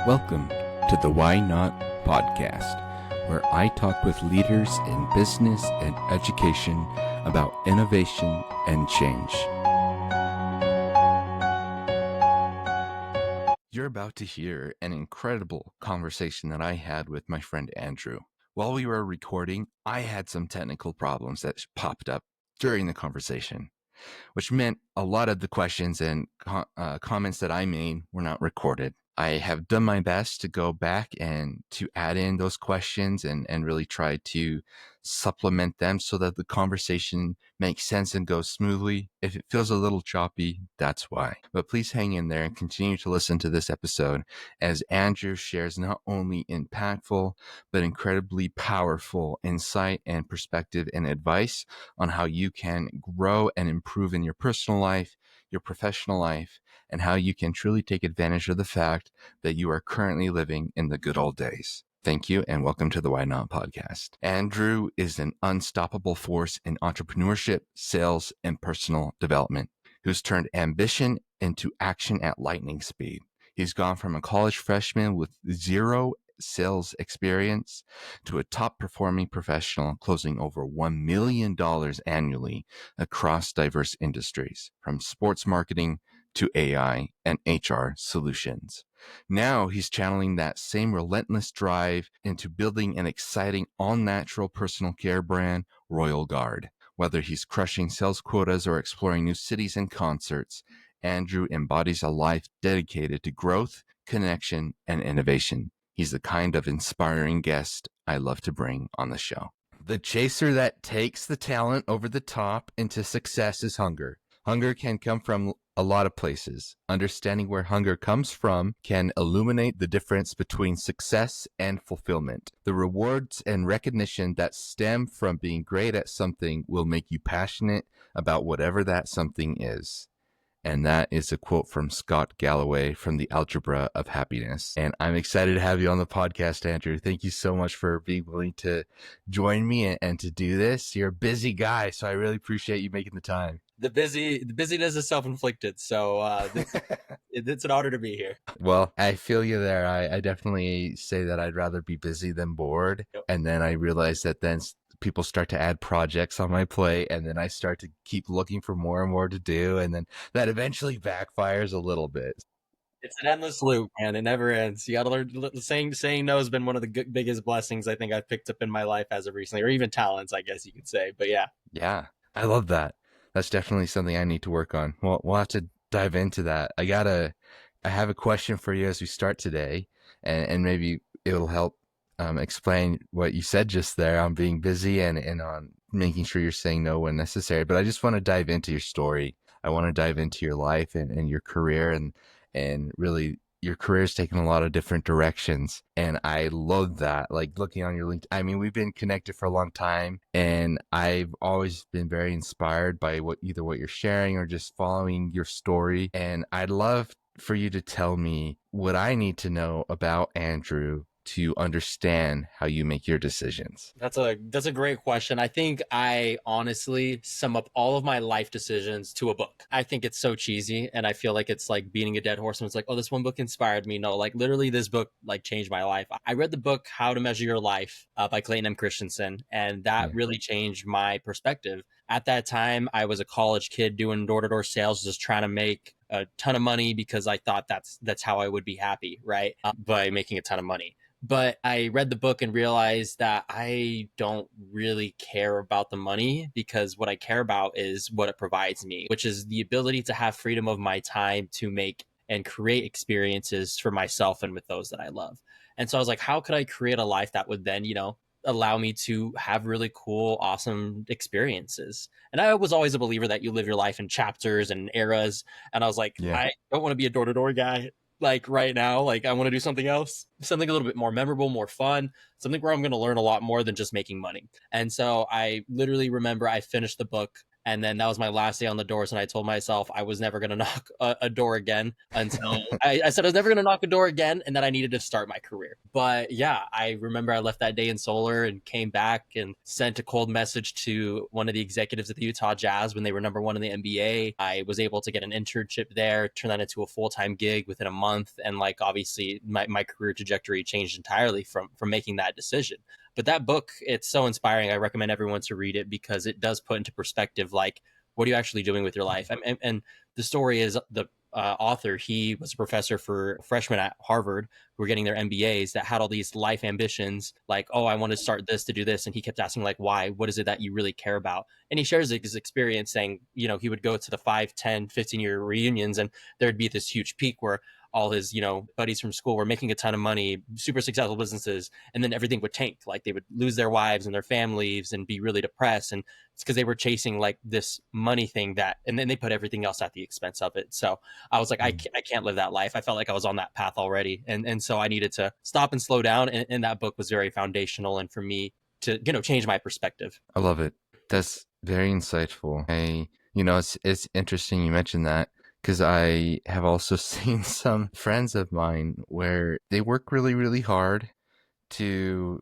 Welcome to the Why Not podcast, where I talk with leaders in business and education about innovation and change. You're about to hear an incredible conversation that I had with my friend Andrew. While we were recording, I had some technical problems that popped up during the conversation, which meant a lot of the questions and comments that I made were not recorded. I have done my best to go back and to add in those questions and really try to supplement them so that the conversation makes sense and goes smoothly. If it feels a little choppy, that's why. But please hang in there and continue to listen to this episode as Andrew shares not only impactful, but incredibly powerful insight and perspective and advice on how you can grow and improve in your personal life, your professional life, and how you can truly take advantage of the fact that you are currently living in the good old days. Thank you, and welcome to the Why Not podcast. Andrew is an unstoppable force in entrepreneurship, sales, and personal development, who's turned ambition into action at lightning speed. He's gone from a college freshman with zero sales experience to a top performing professional closing over $1 million annually across diverse industries, from sports marketing to AI and HR solutions. Now he's channeling that same relentless drive into building an exciting all-natural personal care brand, Royal Guard. Whether he's crushing sales quotas or exploring new cities and concerts, Andrew embodies a life dedicated to growth, connection, and innovation. He's the kind of inspiring guest I love to bring on the show. The chaser that takes the talent over the top into success is hunger. Hunger can come from a lot of places. Understanding where hunger comes from can illuminate the difference between success and fulfillment. The rewards and recognition that stem from being great at something will make you passionate about whatever that something is. And that is a quote from Scott Galloway from The Algebra of Happiness. And I'm excited to have you on the podcast, Andrew. Thank you so much for being willing to join me and to do this. You're a busy guy, so I really appreciate you making the time. The busyness is self-inflicted, so it's an honor to be here. Well, I feel you there. I definitely say that I'd rather be busy than bored. Yep. And then I realize that then people start to add projects on my plate, and then I start to keep looking for more and more to do, and then that eventually backfires a little bit. It's an endless loop, man. It never ends. You got to learn. Saying no has been one of the biggest blessings I think I've picked up in my life as of recently, or even talents, I guess you could say. But yeah, I love that. That's definitely something I need to work on. We'll have to dive into that. I have a question for you as we start today, and maybe it'll help explain what you said just there on being busy and on making sure you're saying no when necessary. But I just want to dive into your story. I want to dive into your life and your career, and really your career's taken a lot of different directions. And I love that. Like looking on your LinkedIn, I mean, we've been connected for a long time, and I've always been very inspired by either what you're sharing or just following your story. And I'd love for you to tell me what I need to know about Andrew to understand how you make your decisions. that's a great question. I think I honestly sum up all of my life decisions to a book. I think it's so cheesy, and I feel like it's like beating a dead horse. And it's like, oh, this one book inspired me. No, like literally, this book like changed my life. I read the book How to Measure Your Life by Clayton M. Christensen, and that really changed my perspective. At that time, I was a college kid doing door-to-door sales, just trying to make a ton of money because I thought that's how I would be happy, right? By making a ton of money. But I read the book and realized that I don't really care about the money, because what I care about is what it provides me, which is the ability to have freedom of my time to make and create experiences for myself and with those that I love. And so I was like, how could I create a life that would then, allow me to have really cool, awesome experiences? And I was always a believer that you live your life in chapters and eras. And I was like, I don't want to be a door-to-door guy. Like right now, like I want to do something else, something a little bit more memorable, more fun, something where I'm going to learn a lot more than just making money. And so I literally remember I finished the book And then that was my last day on the doors. And I told myself I was never going to knock a door again until I said I was never going to knock a door again and that I needed to start my career. But yeah, I remember I left that day in solar and came back and sent a cold message to one of the executives at the Utah Jazz when they were number 1 in the NBA. I was able to get an internship there, turn that into a full-time gig within a month. And like, obviously my career trajectory changed entirely from making that decision. But that book, it's so inspiring. I recommend everyone to read it because it does put into perspective, like, what are you actually doing with your life? And the story is the author, he was a professor for freshmen at Harvard who were getting their MBAs that had all these life ambitions, like, oh, I want to start this to do this. And he kept asking, like, why? What is it that you really care about? And he shares his experience saying, he would go to the 5, 10, 15-year reunions and there'd be this huge peak where all his, buddies from school were making a ton of money, super successful businesses, and then everything would tank. Like they would lose their wives and their families and be really depressed. And it's because they were chasing like this money thing and then they put everything else at the expense of it. So I was like, I can't live that life. I felt like I was on that path already. And so I needed to stop and slow down. And that book was very foundational. And for me to, change my perspective. I love it. That's very insightful. It's interesting you mentioned that because I have also seen some friends of mine where they work really, really hard to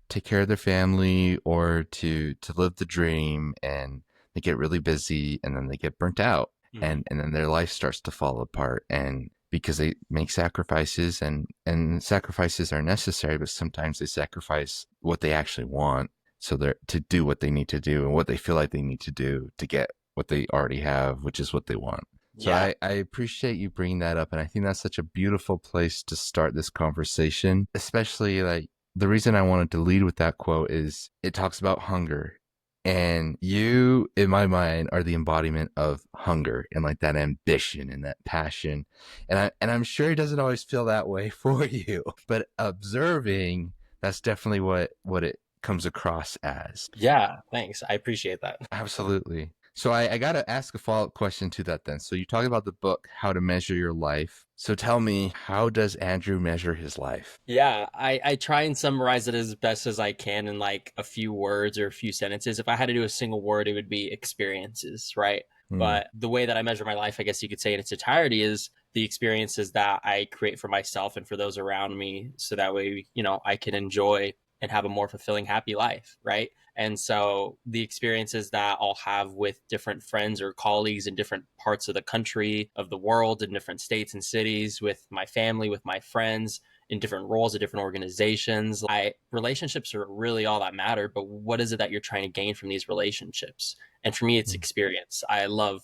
take care of their family or to live the dream, and they get really busy and then they get burnt out, Mm-hmm. and then their life starts to fall apart, and because they make sacrifices, and sacrifices are necessary, but sometimes they sacrifice what they actually want, so they're to do what they need to do and what they feel like they need to do to get what they already have, which is what they want. So Yeah. I appreciate you bringing that up. And I think that's such a beautiful place to start this conversation, especially like the reason I wanted to lead with that quote is it talks about hunger. And you, in my mind, are the embodiment of hunger and like that ambition and that passion. And I'm sure it doesn't always feel that way for you, but observing, that's definitely what it comes across as. Yeah. Thanks. I appreciate that. Absolutely. So I got to ask a follow-up question to that then. So you talk about the book, How to Measure Your Life. So tell me, how does Andrew measure his life? Yeah, I try and summarize it as best as I can in like a few words or a few sentences. If I had to do a single word, it would be experiences, right? Hmm. But the way that I measure my life, I guess you could say in its entirety, is the experiences that I create for myself and for those around me. So that way, I can enjoy and have a more fulfilling, happy life, right? And so the experiences that I'll have with different friends or colleagues in different parts of the country, of the world, in different states and cities, with my family, with my friends, in different roles at different organizations. Relationships are really all that matter, but what is it that you're trying to gain from these relationships? And for me, it's experience. I love,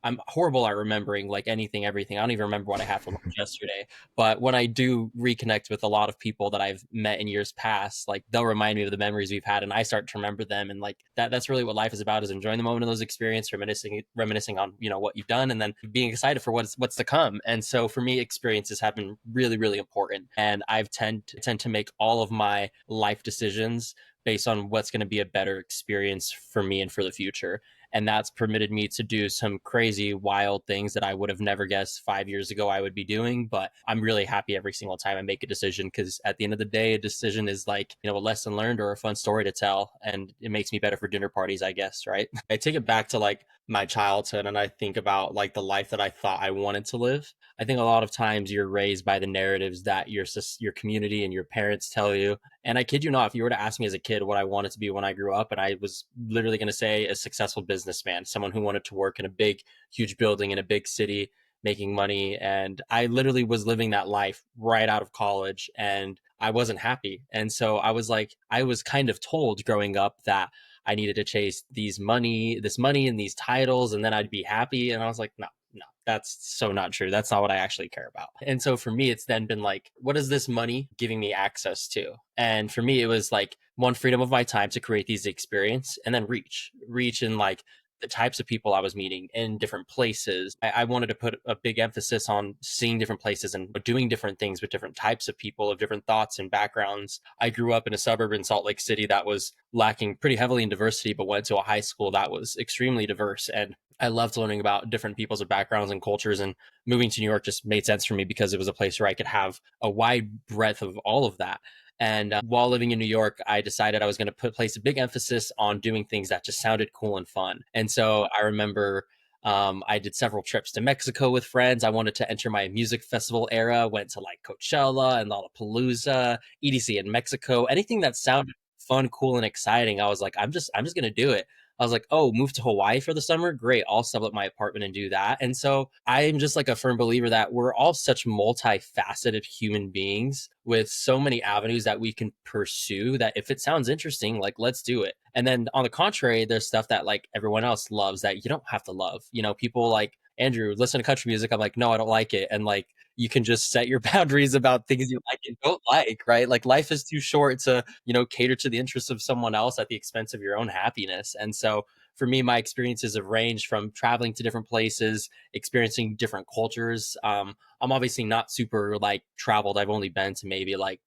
I'm horrible at remembering like anything, everything. I don't even remember what I had for lunch yesterday. But when I do reconnect with a lot of people that I've met in years past, like they'll remind me of the memories we've had and I start to remember them. And like that's really what life is about, is enjoying the moment of those experiences, reminiscing on, what you've done and then being excited for what's to come. And so for me, experiences have been really, really important. And I've tend to make all of my life decisions based on what's going to be a better experience for me and for the future. And that's permitted me to do some crazy, wild things that I would have never guessed 5 years ago I would be doing. But I'm really happy every single time I make a decision, because at the end of the day, a decision is like, a lesson learned or a fun story to tell. And it makes me better for dinner parties, I guess, right? I take it back to like my childhood and I think about like the life that I thought I wanted to live. I think a lot of times you're raised by the narratives that your community and your parents tell you. And I kid you not, if you were to ask me as a kid what I wanted to be when I grew up, and I was literally going to say a successful businessman, someone who wanted to work in a big, huge building in a big city, making money. And I literally was living that life right out of college and I wasn't happy. And so I was kind of told growing up that I needed to chase this money and these titles, and then I'd be happy. And I was like, no, no, that's so not true. That's not what I actually care about. And so for me, it's then been like, what is this money giving me access to? And for me, it was like, one, freedom of my time to create these experience, and then reach in like the types of people I was meeting in different places. I wanted to put a big emphasis on seeing different places and doing different things with different types of people of different thoughts and backgrounds. I grew up in a suburb in Salt Lake City that was lacking pretty heavily in diversity, but went to a high school that was extremely diverse. And I loved learning about different people's backgrounds and cultures. And moving to New York just made sense for me because it was a place where I could have a wide breadth of all of that. And while living in New York, I decided I was going to place a big emphasis on doing things that just sounded cool and fun. And so I remember I did several trips to Mexico with friends. I wanted to enter my music festival era, went to like Coachella and Lollapalooza, EDC in Mexico, anything that sounded fun, cool, and exciting. I was like, I'm just gonna do it. I was like, oh, move to Hawaii for the summer? Great. I'll sublet my apartment and do that. And so I'm just like a firm believer that we're all such multifaceted human beings with so many avenues that we can pursue that if it sounds interesting, like let's do it. And then on the contrary, there's stuff that like everyone else loves that you don't have to love. You know, people like Andrew listen to country music. I'm like, no, I don't like it. And like you can just set your boundaries about things you like and don't like, right? Like life is too short to, cater to the interests of someone else at the expense of your own happiness. And so for me, my experiences have ranged from traveling to different places, experiencing different cultures. I'm obviously not super like traveled. I've only been to maybe like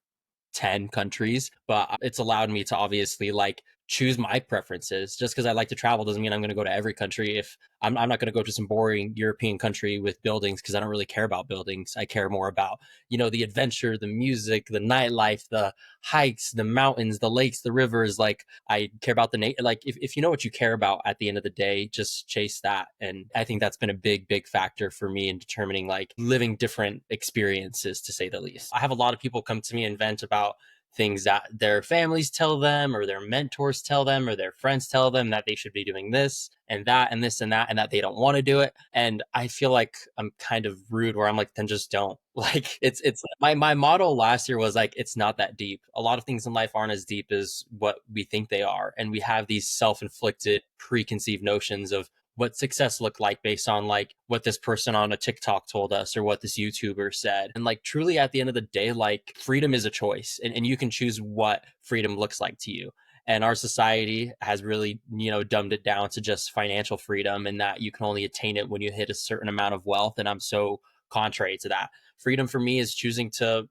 10 countries, but it's allowed me to obviously like choose my preferences. Just because I like to travel doesn't mean I'm going to go to every country. If I'm not going to go to some boring European country with buildings because I don't really care about buildings. I care more about, the adventure, the music, the nightlife, the hikes, the mountains, the lakes, the rivers. Like I care about like if you know what you care about at the end of the day, just chase that. And I think that's been a big, big factor for me in determining like living different experiences, to say the least. I have a lot of people come to me and vent about things that their families tell them or their mentors tell them or their friends tell them that they should be doing this and that and this and that they don't want to do it. And I feel like I'm kind of rude where I'm like, then just don't. Like it's my motto last year was like, it's not that deep. A lot of things in life aren't as deep as what we think they are. And we have these self-inflicted preconceived notions of what success looked like based on like what this person on a TikTok told us or what this YouTuber said. And like truly at the end of the day, like freedom is a choice and you can choose what freedom looks like to you. And our society has really, dumbed it down to just financial freedom and that you can only attain it when you hit a certain amount of wealth. And I'm so contrary to that. Freedom for me is choosing to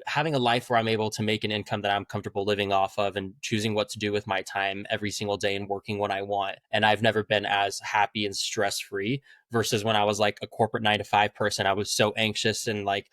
having a life where I'm able to make an income that I'm comfortable living off of and choosing what to do with my time every single day and working when I want. And I've never been as happy and stress free versus when I was like a corporate 9 to 5 person. I was so anxious and like,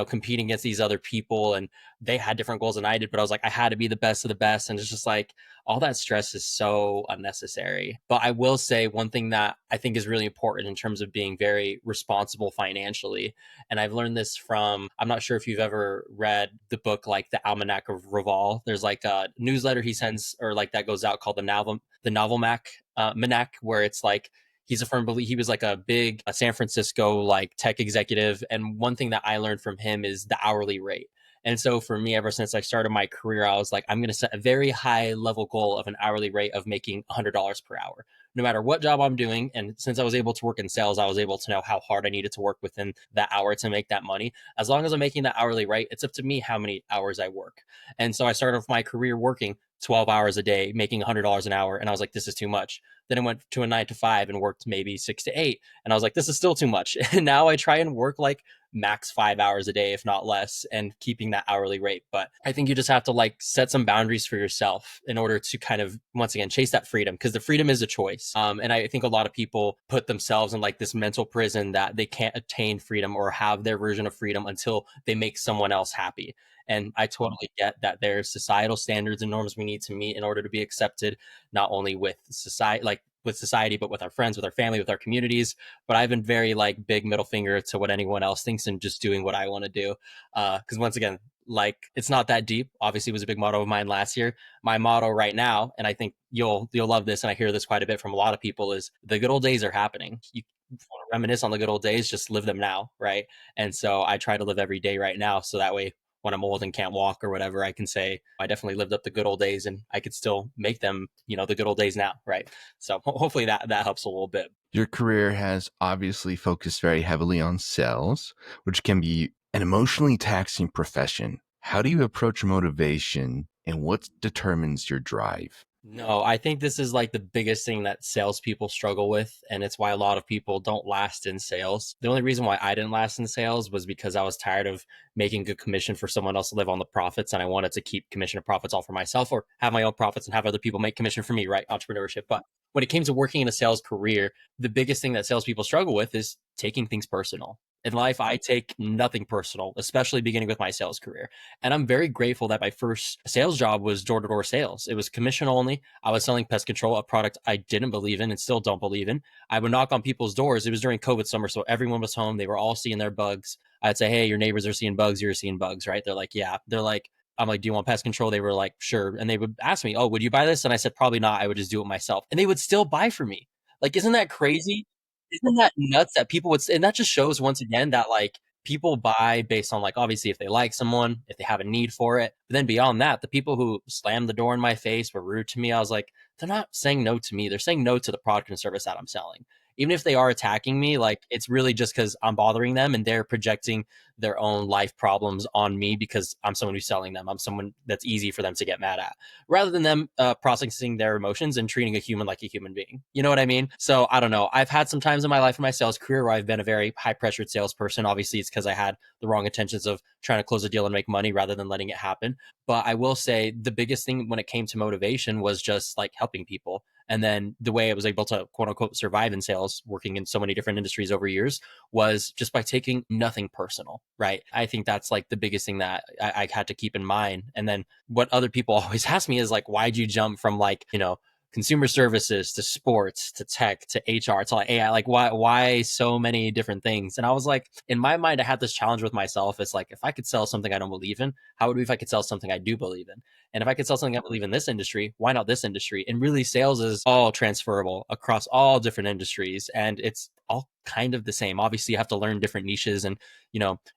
competing against these other people and they had different goals than I did, but I was like, I had to be the best of the best. And it's just like all that stress is so unnecessary. But I will say one thing that I think is really important in terms of being very responsible financially. And I've learned this from, I'm not sure if you've ever read the book, like the Almanac of Reval. There's like a newsletter he sends or like that goes out called the Novel Mac, Manac, where it's like, he's a firm believer. He was like a big San Francisco like tech executive. And one thing that I learned from him is the hourly rate. And so for me, ever since I started my career, I was like, I'm going to set a very high level goal of an hourly rate of making $100 per hour, no matter what job I'm doing. And since I was able to work in sales, I was able to know how hard I needed to work within that hour to make that money. As long as I'm making that hourly rate, it's up to me how many hours I work. And so I started off my career working 12 hours a day, making $100 an hour. And I was like, this is too much. Then I went to a 9 to 5 and worked maybe 6 to 8. And I was like, this is still too much. And now I try and work like max 5 hours a day, if not less, and keeping that hourly rate. But I think you just have to like set some boundaries for yourself in order to kind of, once again, chase that freedom, because the freedom is a choice. And I think a lot of people put themselves in like this mental prison that they can't attain freedom or have their version of freedom until they make someone else happy. And I totally get that there's societal standards and norms we need to meet in order to be accepted, not only with society, like with society, but with our friends, with our family, with our communities. But I've been very like big middle finger to what anyone else thinks and just doing what I want to do. Because once again, like it's not that deep. Obviously, it was a big motto of mine last year. My motto right now, and I think you'll love this, and I hear this quite a bit from a lot of people, is the good old days are happening. You want to reminisce on the good old days, just live them now, right? And so I try to live every day right now, so that way when I'm old and can't walk or whatever, I can say I definitely lived up the good old days and I could still make them, the good old days now, right? So hopefully that helps a little bit. Your career has obviously focused very heavily on sales, which can be an emotionally taxing profession. How do you approach motivation and what determines your drive? No, I think this is like the biggest thing that salespeople struggle with, and it's why a lot of people don't last in sales. The only reason why I didn't last in sales was because I was tired of making good commission for someone else to live on the profits, and I wanted to keep commission and profits all for myself, or have my own profits and have other people make commission for me, right? Entrepreneurship. But when it came to working in a sales career, the biggest thing that salespeople struggle with is taking things personal. In life, I take nothing personal, especially beginning with my sales career. And I'm very grateful that my first sales job was door to door sales. It was commission only. I was selling pest control, a product I didn't believe in and still don't believe in. I would knock on people's doors. It was during COVID summer, so everyone was home. They were all seeing their bugs. I'd say, hey, your neighbors are seeing bugs. You're seeing bugs, right? They're like, yeah. They're like, I'm like, do you want pest control? They were like, sure. And they would ask me, oh, would you buy this? And I said, probably not. I would just do it myself. And they would still buy for me. Like, isn't that crazy? Isn't that nuts that people would, and that just shows once again that like people buy based on like obviously if they like someone, if they have a need for it. But then beyond that, the people who slammed the door in my face were rude to me. I was like, they're not saying no to me. They're saying no to the product and service that I'm selling. Even if they are attacking me, like it's really just because I'm bothering them and they're projecting their own life problems on me because I'm someone who's selling them. I'm someone that's easy for them to get mad at rather than them processing their emotions and treating a human like a human being. You know what I mean? So I don't know. I've had some times in my life in my sales career where I've been a very high pressured salesperson. Obviously, it's because I had the wrong intentions of trying to close a deal and make money rather than letting it happen. But I will say the biggest thing when it came to motivation was just like helping people. And then the way I was able to quote unquote survive in sales, working in so many different industries over years, was just by taking nothing personal, right? I think that's like the biggest thing that I had to keep in mind. And then what other people always ask me is like, why'd you jump from like, consumer services to sports to tech to HR to like AI? Like, why so many different things? And I was like, in my mind, I had this challenge with myself. It's like, if I could sell something I don't believe in, how would it be if I could sell something I do believe in? And if I could sell something I believe in this industry, why not this industry? And really, sales is all transferable across all different industries. And it's all kind of the same. Obviously, you have to learn different niches and,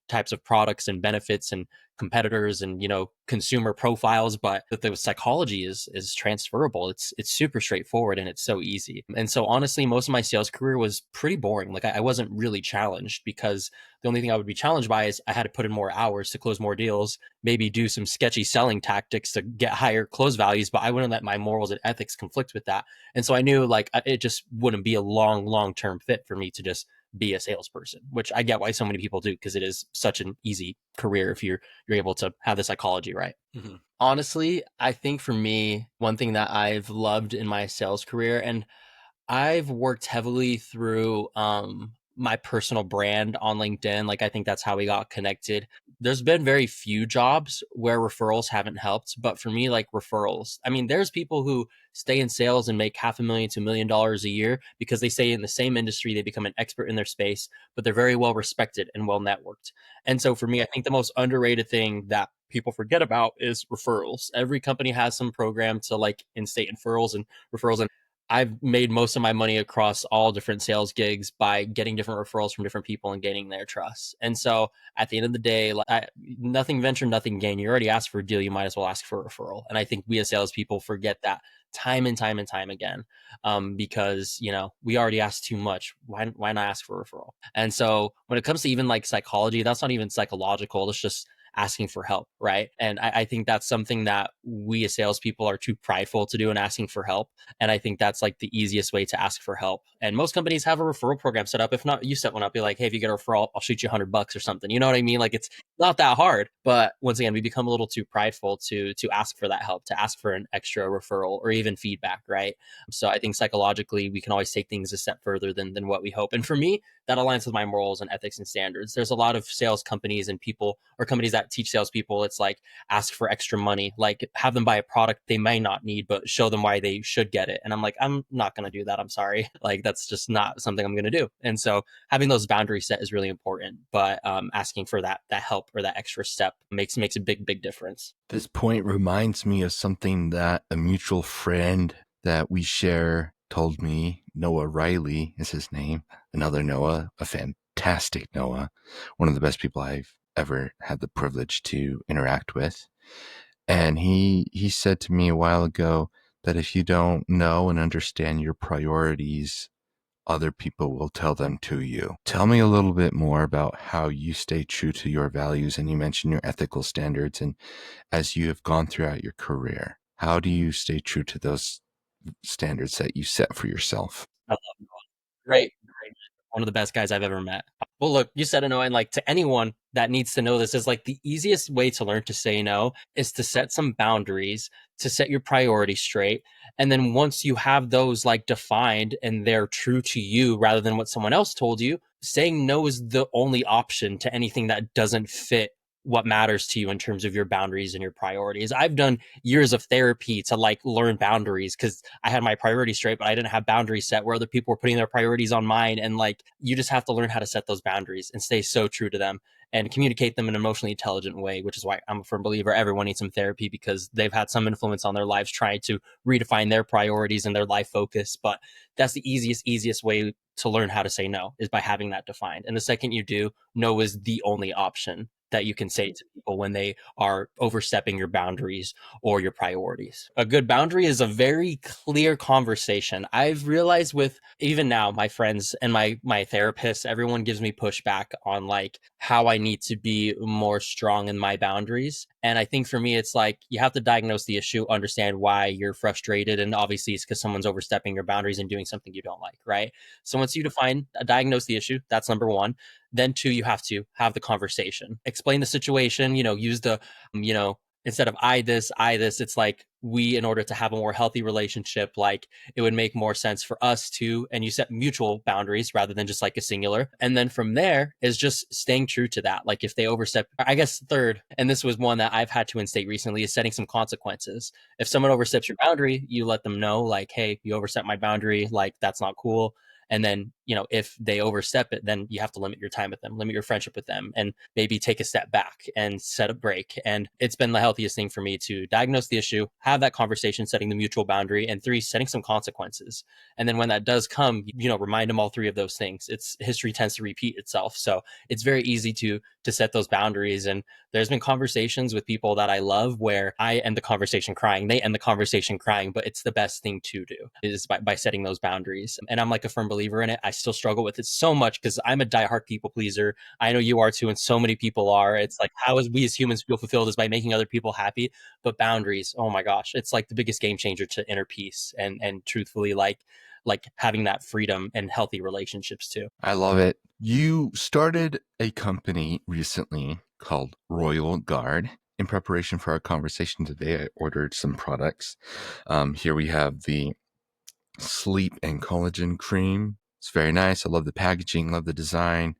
types of products and benefits and competitors and, consumer profiles, but the psychology is transferable. It's super straightforward and it's so easy. And so honestly, most of my sales career was pretty boring. Like I wasn't really challenged because the only thing I would be challenged by is I had to put in more hours to close more deals, maybe do some sketchy selling tactics to get higher close values, but I wouldn't let my morals and ethics conflict with that. And so I knew like it just wouldn't be a long-term fit for me to just be a salesperson, which I get why so many people do because it is such an easy career if you're able to have the psychology right. Mm-hmm. Honestly, I think for me, one thing that I've loved in my sales career, and I've worked heavily through my personal brand on LinkedIn. Like I think that's how we got connected. There's been very few jobs where referrals haven't helped, but for me, like referrals, I mean, there's people who stay in sales and make $500,000 to $1 million a year because they stay in the same industry, they become an expert in their space, but they're very well respected and well networked. And so for me, I think the most underrated thing that people forget about is referrals. Every company has some program to like instate referrals. And I've made most of my money across all different sales gigs by getting different referrals from different people and gaining their trust. And so at the end of the day, like, nothing venture, nothing gain. You already asked for a deal, you might as well ask for a referral. And I think we as salespeople forget that time and time and time again, because we already asked too much. Why not ask for a referral? And so when it comes to even like psychology, that's not even psychological. It's just asking for help, right? And I think that's something that we as salespeople are too prideful to do in asking for help. And I think that's like the easiest way to ask for help. And most companies have a referral program set up. If not, you set one up. Be like, hey, if you get a referral, I'll shoot you $100 or something. You know what I mean? Like it's not that hard. But once again, we become a little too prideful to ask for that help, to ask for an extra referral or even feedback, right? So I think psychologically, we can always take things a step further than what we hope. And for me, that aligns with my morals and ethics and standards. There's a lot of sales companies and people or companies that teach salespeople. It's like ask for extra money, like have them buy a product they may not need, but show them why they should get it. And I'm like, I'm not going to do that. I'm sorry. Like that's just not something I'm going to do. And so having those boundaries set is really important. But asking for that help or that extra step makes a big difference. This point reminds me of something that a mutual friend that we share told me. Noah Riley is his name. Another Noah, a fantastic Noah, one of the best people I've ever had the privilege to interact with. And he said to me a while ago that if you don't know and understand your priorities, other people will tell them to you. Tell me a little bit more about how you stay true to your values. And you mentioned your ethical standards. And as you have gone throughout your career, how do you stay true to those standards that you set for yourself? I love Noah. Great. One of the best guys I've ever met. Well, look, you said no, and like to anyone that needs to know this is like the easiest way to learn to say no is to set some boundaries, to set your priorities straight. And then once you have those like defined and they're true to you rather than what someone else told you, saying no is the only option to anything that doesn't fit what matters to you in terms of your boundaries and your priorities. I've done years of therapy to like learn boundaries because I had my priorities straight, but I didn't have boundaries set where other people were putting their priorities on mine. And like, you just have to learn how to set those boundaries and stay so true to them and communicate them in an emotionally intelligent way, which is why I'm a firm believer everyone needs some therapy because they've had some influence on their lives trying to redefine their priorities and their life focus. But that's the easiest way to learn how to say no is by having that defined. And the second you do, no is the only option that you can say to people when they are overstepping your boundaries or your priorities. A good boundary is a very clear conversation. I've realized with even now my friends and my therapist, everyone gives me pushback on like how I need to be more strong in my boundaries. And I think for me it's like you have to diagnose the issue, understand why you're frustrated, and obviously it's because someone's overstepping your boundaries and doing something you don't like, right? So once you define diagnose the issue, that's number 1. Then 2, you have to have the conversation, explain the situation, use the you know instead of I this, it's like we, in order to have a more healthy relationship, like it would make more sense for us to, and you set mutual boundaries rather than just like a singular. And then from there is just staying true to that. Like if they overstep, I guess third, and this was one that I've had to instate recently, is setting some consequences. If someone oversteps your boundary, you let them know like, hey, you overstep my boundary, like that's not cool. And then, if they overstep it, then you have to limit your time with them, limit your friendship with them, and maybe take a step back and set a break. And it's been the healthiest thing for me to diagnose the issue, have that conversation, setting the mutual boundary, and 3, setting some consequences. And then when that does come, remind them all 3 of those things. It's history tends to repeat itself. So it's very easy to set those boundaries. And there's been conversations with people that I love where I end the conversation crying, they end the conversation crying, but it's the best thing to do is by setting those boundaries. And I'm like a firm believer in it. I still struggle with it so much because I'm a diehard people pleaser. I know you are too, and so many people are. It's like how is we as humans feel fulfilled is by making other people happy. But boundaries, oh my gosh, it's like the biggest game changer to inner peace and truthfully like having that freedom and healthy relationships too. I love it. You started a company recently called Royal Guard. In preparation for our conversation today, I ordered some products. Here we have the sleep and collagen cream. It's very nice. I love the packaging, love the design,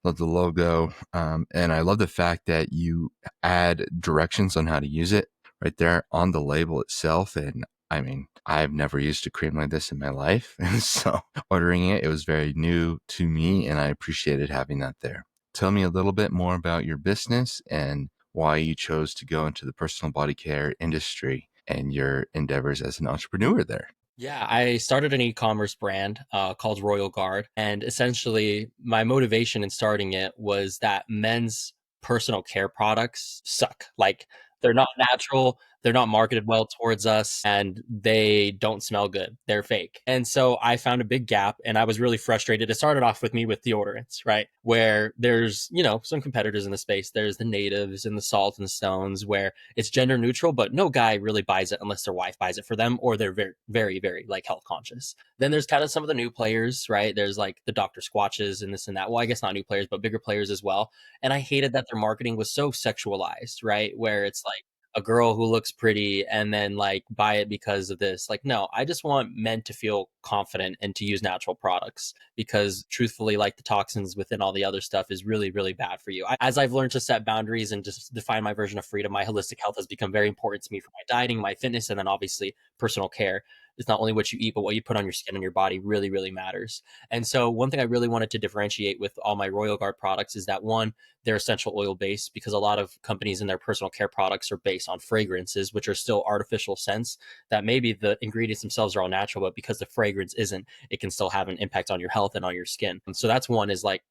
love the logo. And I love the fact that you add directions on how to use it right there on the label itself. And I mean, I've never used a cream like this in my life. And so ordering it, it was very new to me, and I appreciated having that there. Tell me a little bit more about your business and why you chose to go into the personal body care industry and your endeavors as an entrepreneur there. Yeah, I started an e-commerce brand called Royal Guard, and essentially my motivation in starting it was that men's personal care products suck. Like they're not natural, they're not marketed well towards us, and they don't smell good. They're fake. And so I found a big gap, and I was really frustrated. It started off with me with deodorants, right? Where there's, some competitors in the space. There's the Natives and the Salt and Stones, where it's gender neutral, but no guy really buys it unless their wife buys it for them or they're very, very, very like health conscious. Then there's kind of some of the new players, right? There's like the Dr. Squatches and this and that. Well, I guess not new players, but bigger players as well. And I hated that their marketing was so sexualized, right? Where it's like a girl who looks pretty and then like buy it because of this. Like, no, I just want men to feel confident and to use natural products because truthfully, like the toxins within all the other stuff is really, really bad for you. As I've learned to set boundaries and just define my version of freedom, my holistic health has become very important to me for my dieting, my fitness, and then obviously personal care. It's not only what you eat, but what you put on your skin and your body really, really matters. And so one thing I really wanted to differentiate with all my Royal Guard products is that one, they're essential oil based because a lot of companies in their personal care products are based on fragrances, which are still artificial scents that maybe the ingredients themselves are all natural, but because the fragrance isn't, it can still have an impact on your health and on your skin. And so that's one is like,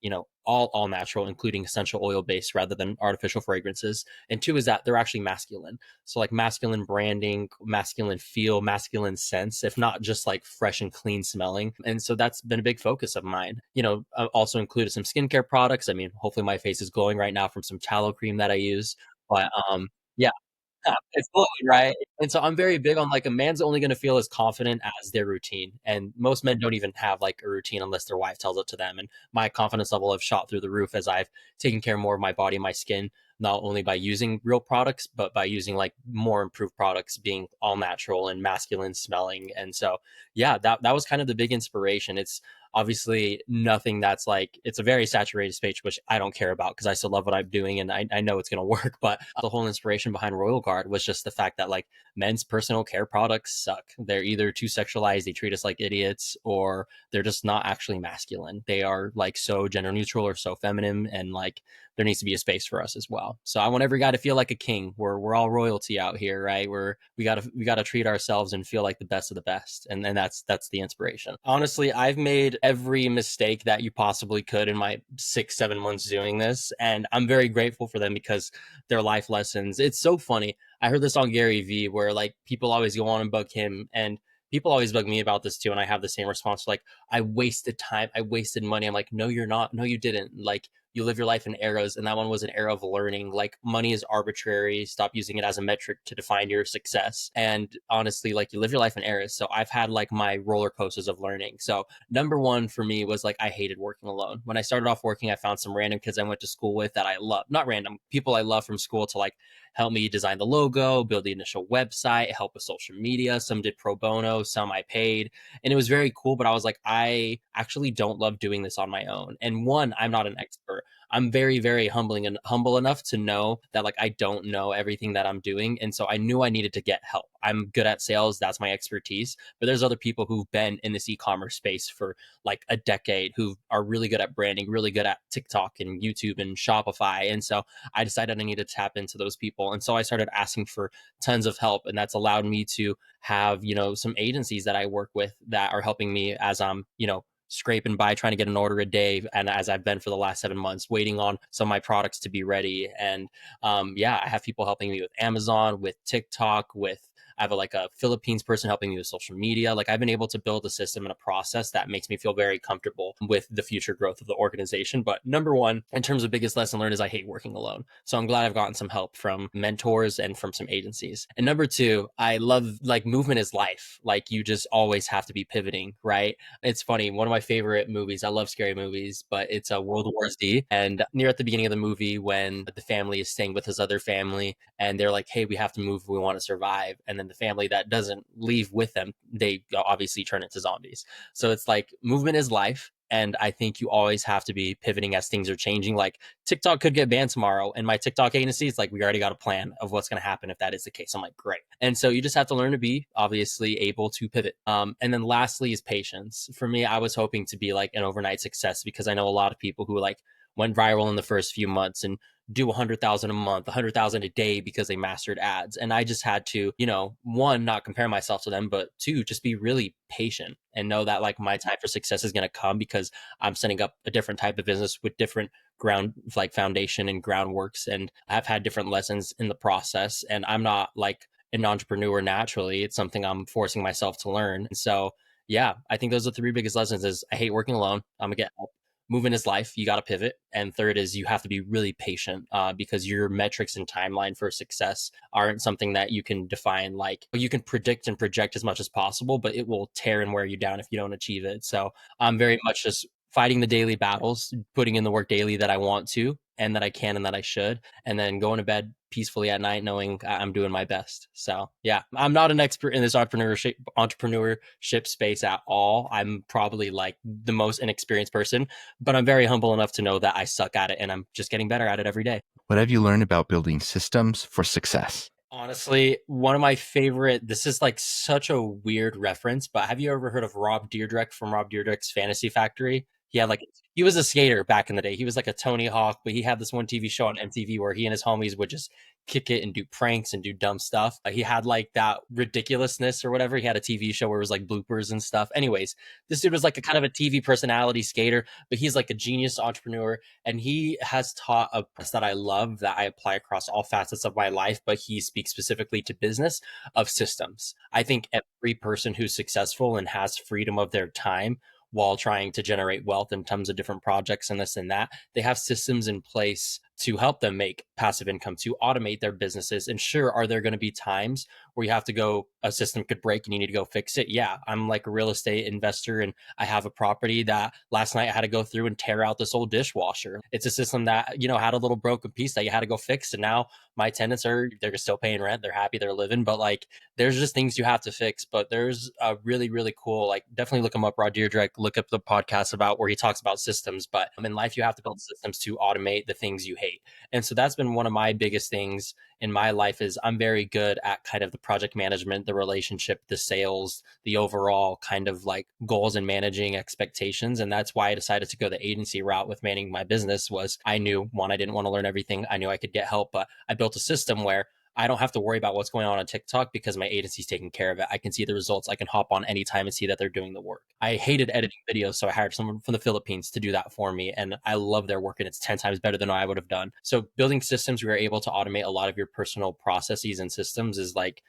all natural, including essential oil based rather than artificial fragrances. And 2 is that they're actually masculine. So like masculine branding, masculine feel, masculine sense, if not just like fresh and clean smelling. And so that's been a big focus of mine. I also included some skincare products. I mean, hopefully my face is glowing right now from some tallow cream that I use. But yeah, yeah, it's glowing, right? And so I'm very big on like a man's only going to feel as confident as their routine. And most men don't even have like a routine unless their wife tells it to them. And my confidence level have shot through the roof as I've taken care more of my body, my skin, not only by using real products, but by using like more improved products, being all natural and masculine smelling. And so, yeah, that was kind of the big inspiration. It's Obviously, nothing that's like, it's a very saturated space, which I don't care about because I still love what I'm doing and I know it's going to work. But the whole inspiration behind Royal Guard was just the fact that like men's personal care products suck. They're either too sexualized, they treat us like idiots, or they're just not actually masculine. They are like so gender neutral or so feminine, and like there needs to be a space for us as well. So I want every guy to feel like a king. We're all royalty out here, right? We gotta treat ourselves and feel like the best of the best, and then that's the inspiration. Honestly, I've made every mistake that you possibly could in my 6 7 months doing this, and I'm very grateful for them because they're life lessons. It's so funny. I heard this on Gary Vee where like people always go on and bug him, and people always bug me about this too, and I have the same response like, I wasted time, I wasted money. I'm like, no, you're not. No, you didn't. Like, you live your life in eras, and that one was an era of learning. Like, money is arbitrary. Stop using it as a metric to define your success. And honestly, like, you live your life in eras. So I've had like my roller coasters of learning. So number one for me was like, I hated working alone. When I started off working, I found some random kids I went to school with that I love, not random people I love from school, to like help me design the logo, build the initial website, help with social media. Some did pro bono, some I paid, and it was very cool. But I was like, I actually don't love doing this on my own. And one, I'm not an expert. I'm very, very humbling and humble enough to know that like I don't know everything that I'm doing. And so I knew I needed to get help. I'm good at sales, that's my expertise. But there's other people who've been in this e-commerce space for like a decade who are really good at branding, really good at TikTok and YouTube and Shopify. And so I decided I needed to tap into those people. And so I started asking for tons of help. And that's allowed me to have, some agencies that I work with that are helping me as I'm, scraping by trying to get an order a day, and as I've been for the last 7 months waiting on some of my products to be ready. And yeah, I have people helping me with Amazon, with TikTok, with I have like a Philippines person helping me with social media. Like, I've been able to build a system and a process that makes me feel very comfortable with the future growth of the organization. But number one, in terms of biggest lesson learned, is I hate working alone. So I'm glad I've gotten some help from mentors and from some agencies. And number two, I love, like, movement is life. Like, you just always have to be pivoting, right? It's funny. One of my favorite movies, I love scary movies, but it's a World War Z. And near at the beginning of the movie, when the family is staying with his other family, and they're like, hey, we have to move, we want to survive. And then the family that doesn't leave with them, they obviously turn into zombies. So it's like, movement is life. And I think you always have to be pivoting as things are changing. Like, TikTok could get banned tomorrow, and my TikTok agency is like, we already got a plan of what's going to happen if that is the case. I'm like, great. And so you just have to learn to be obviously able to pivot. And then lastly is patience. For me, I was hoping to be like an overnight success because I know a lot of people who like went viral in the first few months and do 100,000 a month, 100,000 a day because they mastered ads. And I just had to, one, not compare myself to them, but two, just be really patient and know that like my time for success is going to come because I'm setting up a different type of business with different ground, like, foundation and groundworks. And I've had different lessons in the process. And I'm not like an entrepreneur naturally. It's something I'm forcing myself to learn. And so, yeah, I think those are the three biggest lessons: is I hate working alone. I'm gonna get help. Movement is life. You got to pivot. And third is you have to be really patient, because your metrics and timeline for success aren't something that you can define. Like, you can predict and project as much as possible, but it will tear and wear you down if you don't achieve it. So I'm very much just fighting the daily battles, putting in the work daily that I want to and that I can and that I should, and then going to bed peacefully at night knowing I'm doing my best. So yeah, I'm not an expert in this entrepreneurship space at all. I'm probably like the most inexperienced person, but I'm very humble enough to know that I suck at it and I'm just getting better at it every day. What have you learned about building systems for success? Honestly, one of my favorite, this is like such a weird reference, but have you ever heard of Rob Dyrdek from Rob Dyrdek's Fantasy Factory? He had like, he was a skater back in the day. He was like a Tony Hawk, but he had this one TV show on MTV where he and his homies would just kick it and do pranks and do dumb stuff. He had like that ridiculousness or whatever. He had a TV show where it was like bloopers and stuff. Anyways, this dude was like a kind of a TV personality skater, but he's like a genius entrepreneur. And he has taught a process that I love that I apply across all facets of my life, but he speaks specifically to business, of systems. I think every person who's successful and has freedom of their time while trying to generate wealth in tons of different projects and this and that, they have systems in place to help them make passive income, to automate their businesses. And sure, are there going to be times where you have to go, a system could break and you need to go fix it? Yeah, I'm like a real estate investor and I have a property that last night I had to go through and tear out this old dishwasher. It's a system that, had a little broken piece that you had to go fix. And now my tenants they're still paying rent. They're happy, they're living, but like there's just things you have to fix. But there's a really, really cool, like definitely look him up, Rod Deirdre, look up the podcast about where he talks about systems. But in life, you have to build systems to automate the things you hate. And so that's been one of my biggest things in my life is I'm very good at kind of the project management, the relationship, the sales, the overall kind of like goals and managing expectations. And that's why I decided to go the agency route with managing my business was I knew one, I didn't want to learn everything. I knew I could get help, but I built a system where I don't have to worry about what's going on TikTok because my agency's taking care of it. I can see the results. I can hop on anytime and see that they're doing the work. I hated editing videos, so I hired someone from the Philippines to do that for me. And I love their work, and it's 10 times better than I would have done. So building systems where you're able to automate a lot of your personal processes and systems is like,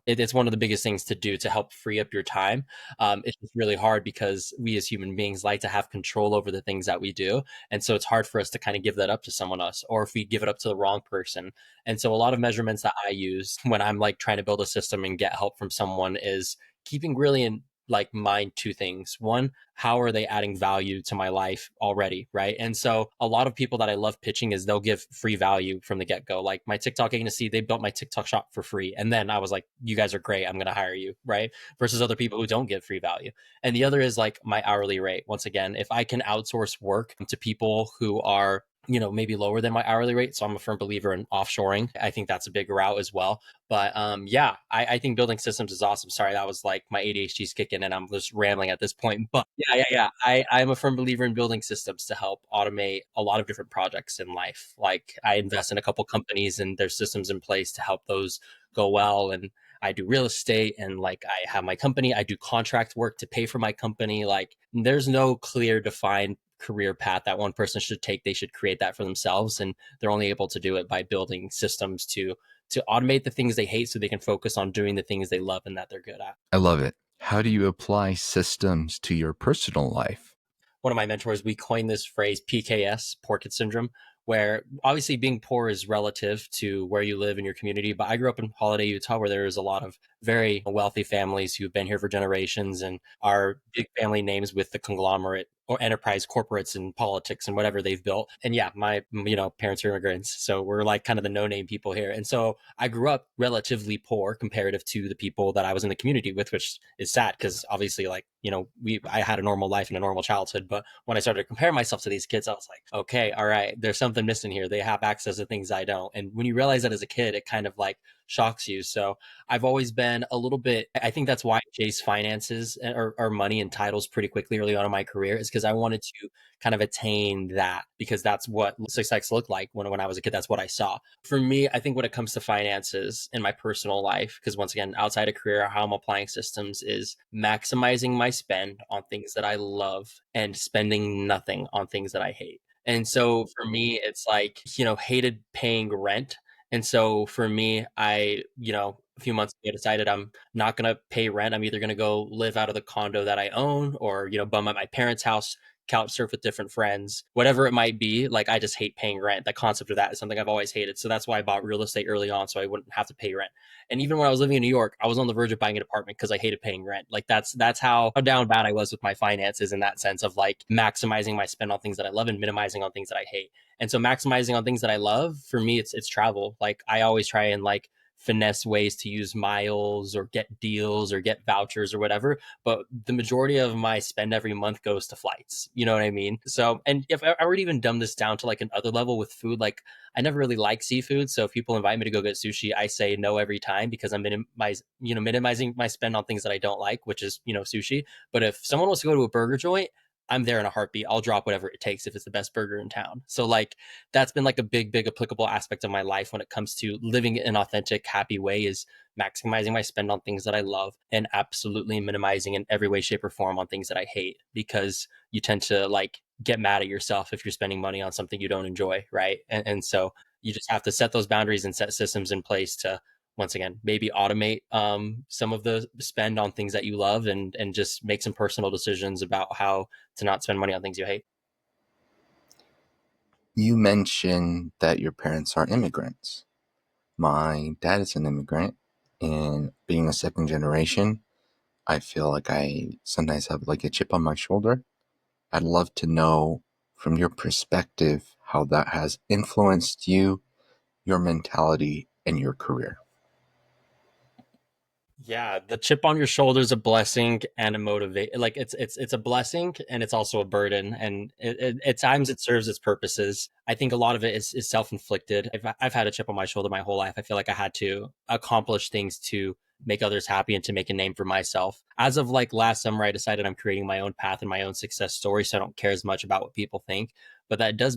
it's one of the biggest things to do to help free up your time. It's just really hard because we as human beings like to have control over the things that we do. And so it's hard for us to kind of give that up to someone else, or if we give it up to the wrong person. And so a lot of measurements that I use when I'm like trying to build a system and get help from someone is keeping really in like mind two things. One, how are they adding value to my life already, right? And so a lot of people that I love pitching is they'll give free value from the get-go. Like my TikTok agency, they built my TikTok shop for free. And then I was like, you guys are great, I'm going to hire you, right? Versus other people who don't give free value. And the other is like my hourly rate. Once again, if I can outsource work to people who are maybe lower than my hourly rate. So I'm a firm believer in offshoring. I think that's a big route as well. But yeah, I think building systems is awesome. Sorry, that was like my ADHD's kicking and I'm just rambling at this point. But yeah. I'm a firm believer in building systems to help automate a lot of different projects in life. Like I invest in a couple companies and there's systems in place to help those go well. And I do real estate and like I have my company, I do contract work to pay for my company. Like there's no clear defined career path that one person should take. They should create that for themselves, and they're only able to do it by building systems to automate the things they hate so they can focus on doing the things they love and that they're good at. I love it. How do you apply systems to your personal life? One of my mentors, we coined this phrase PKS, poor kid syndrome, where obviously being poor is relative to where you live in your community. But I grew up in Holiday, Utah, where there is a lot of very wealthy families who've been here for generations and are big family names with the conglomerate or enterprise corporates and politics and whatever they've built. And yeah, my parents are immigrants, so we're like kind of the no-name people here. And so I grew up relatively poor comparative to the people that I was in the community with, which is sad because obviously like I had a normal life and a normal childhood. But when I started to compare myself to these kids, I was like, okay, all right, there's something missing here. They have access to things I don't. And when you realize that as a kid, it kind of like shocks you. So I've always been a little bit, I think that's why I chased finances or money and titles pretty quickly early on in my career, is because I wanted to kind of attain that, because that's what success looked like when I was a kid. That's what I saw. For me, I think when it comes to finances in my personal life, because once again, outside of career, how I'm applying systems is maximizing my spend on things that I love and spending nothing on things that I hate. And so for me, it's like, hated paying rent. And so for me, a few months ago decided I'm not going to pay rent. I'm either going to go live out of the condo that I own or, bum at my parents' house, couch surf with different friends, whatever it might be. Like I just hate paying rent. The concept of that is something I've always hated. So that's why I bought real estate early on, so I wouldn't have to pay rent. And even when I was living in New York, I was on the verge of buying an apartment because I hated paying rent. Like that's how down bad I was with my finances, in that sense of like maximizing my spend on things that I love and minimizing on things that I hate. And so maximizing on things that I love, for me, it's travel. Like I always try and like finesse ways to use miles or get deals or get vouchers or whatever. But the majority of my spend every month goes to flights. You know what I mean? So, and if I were to even dumb this down to like another level with food, like I never really like seafood. So if people invite me to go get sushi, I say no every time because I'm minimizing my spend on things that I don't like, which is, sushi. But if someone wants to go to a burger joint, I'm there in a heartbeat. I'll drop whatever it takes if it's the best burger in town. So like that's been like a big, big applicable aspect of my life when it comes to living an authentic, happy way, is maximizing my spend on things that I love and absolutely minimizing in every way, shape, or form on things that I hate, because you tend to like get mad at yourself if you're spending money on something you don't enjoy, right? And so you just have to set those boundaries and set systems in place to, once again, maybe automate some of the spend on things that you love, and just make some personal decisions about how to not spend money on things you hate. You mentioned that your parents are immigrants. My dad is an immigrant, and being a second generation, I feel like I sometimes have like a chip on my shoulder. I'd love to know from your perspective how that has influenced you, your mentality, and your career. Yeah, the chip on your shoulder is a blessing and a motivate. Like it's a blessing and it's also a burden. And at times it serves its purposes. I think a lot of it is self inflicted. I've had a chip on my shoulder my whole life. I feel like I had to accomplish things to make others happy and to make a name for myself. As of like last summer, I decided I'm creating my own path and my own success story, so I don't care as much about what people think. But that does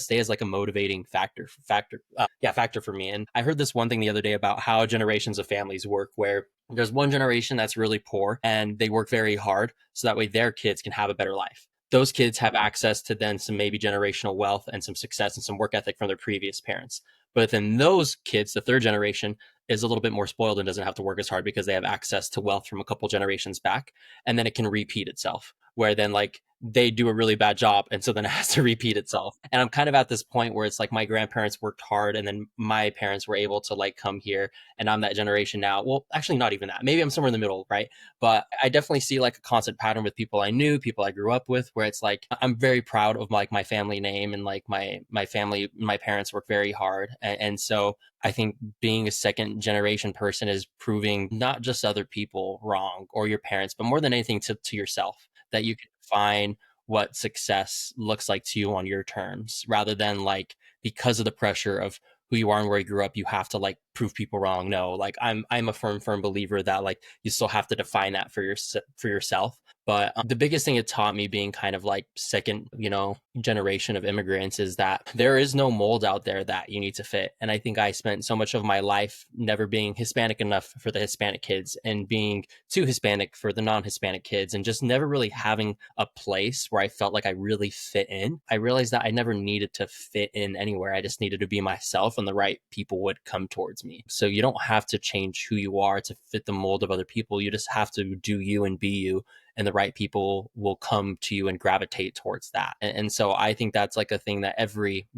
stay as like a motivating factor for me. And I heard this one thing the other day about how generations of families work, where there's one generation that's really poor and they work very hard so that way their kids can have a better life. Those kids have access to then some maybe generational wealth and some success and some work ethic from their previous parents. But then those kids, the third generation, is a little bit more spoiled and doesn't have to work as hard because they have access to wealth from a couple generations back. And then it can repeat itself, where then like they do a really bad job and so then it has to repeat itself. And I'm kind of at this point where it's like my grandparents worked hard and then my parents were able to like come here and I'm that generation now. Well, actually not even that. Maybe I'm somewhere in the middle, right? But I definitely see like a constant pattern with people I knew, people I grew up with, where it's like I'm very proud of like my family name and like my family, my parents work very hard. And so I think being a second generation person is proving not just other people wrong or your parents, but more than anything to yourself, that you can define what success looks like to you on your terms rather than like because of the pressure of who you are and where you grew up, you have to like prove people wrong. No, like I'm a firm believer that like you still have to define that for yourself. But the biggest thing it taught me being kind of like second, generation of immigrants is that there is no mold out there that you need to fit. And I think I spent so much of my life never being Hispanic enough for the Hispanic kids and being too Hispanic for the non-Hispanic kids and just never really having a place where I felt like I really fit in. I realized that I never needed to fit in anywhere. I just needed to be myself and the right people would come towards me. So you don't have to change who you are to fit the mold of other people. You just have to do you and be you, and the right people will come to you and gravitate towards that. And so I think that's like a thing that every,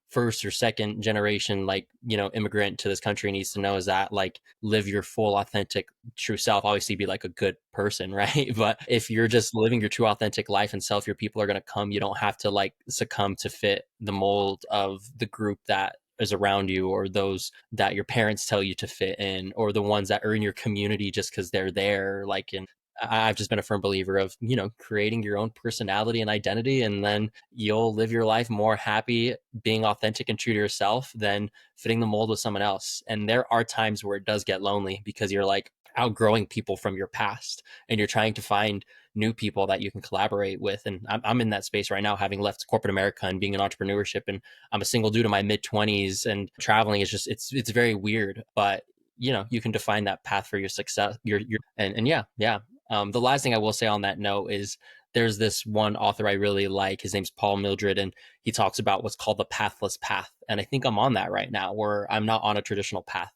first or second generation like immigrant to this country needs to know, is that like live your full authentic true self. Obviously be like a good person, right? But if you're just living your true authentic life and self, your people are going to come. You don't have to like succumb to fit the mold of the group that is around you, or those that your parents tell you to fit in, or the ones that are in your community just because they're there. Like in I've just been a firm believer of, creating your own personality and identity, and then you'll live your life more happy being authentic and true to yourself than fitting the mold with someone else. And there are times where it does get lonely because you're like outgrowing people from your past and you're trying to find new people that you can collaborate with. And I'm in that space right now, having left corporate America and being in entrepreneurship. And I'm a single dude in my mid 20s, and traveling is just, it's very weird, but you can define that path for your success. And yeah. The last thing I will say on that note is there's this one author I really like. His name's Paul Mildred, and he talks about what's called the pathless path. And I think I'm on that right now, where I'm not on a traditional path,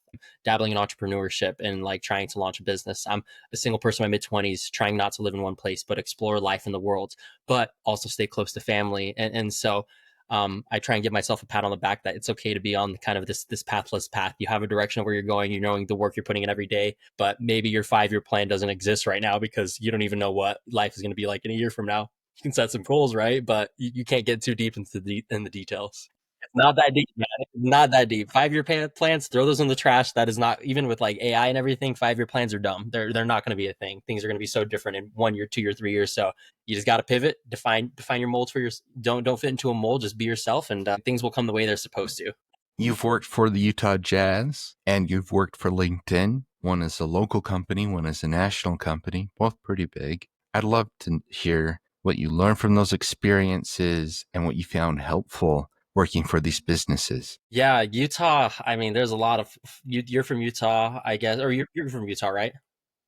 dabbling in entrepreneurship and like trying to launch a business. I'm a single person in my mid 20s, trying not to live in one place, but explore life in the world, but also stay close to family. And so I try and give myself a pat on the back that it's okay to be on kind of this pathless path. You have a direction of where you're going, knowing the work you're putting in every day, but maybe your 5-year plan doesn't exist right now because you don't even know what life is going to be like in a year from now. You can set some goals, right? But you can't get too deep into in the details. It's not that deep, man. It's not that deep. 5-year plans, throw those in the trash. That is not, even with like AI and everything. 5-year plans are dumb. They're not going to be a thing. Things are going to be so different in 1 year, 2 year, 3 years. So you just got to pivot, define your molds for your. Don't fit into a mold. Just be yourself, and things will come the way they're supposed to. You've worked for the Utah Jazz and you've worked for LinkedIn. One is a local company, one is a national company, both pretty big. I'd love to hear what you learned from those experiences and what you found helpful working for these businesses. Yeah, Utah. I mean, there's a lot of you're from Utah, I guess, or you're from Utah, right?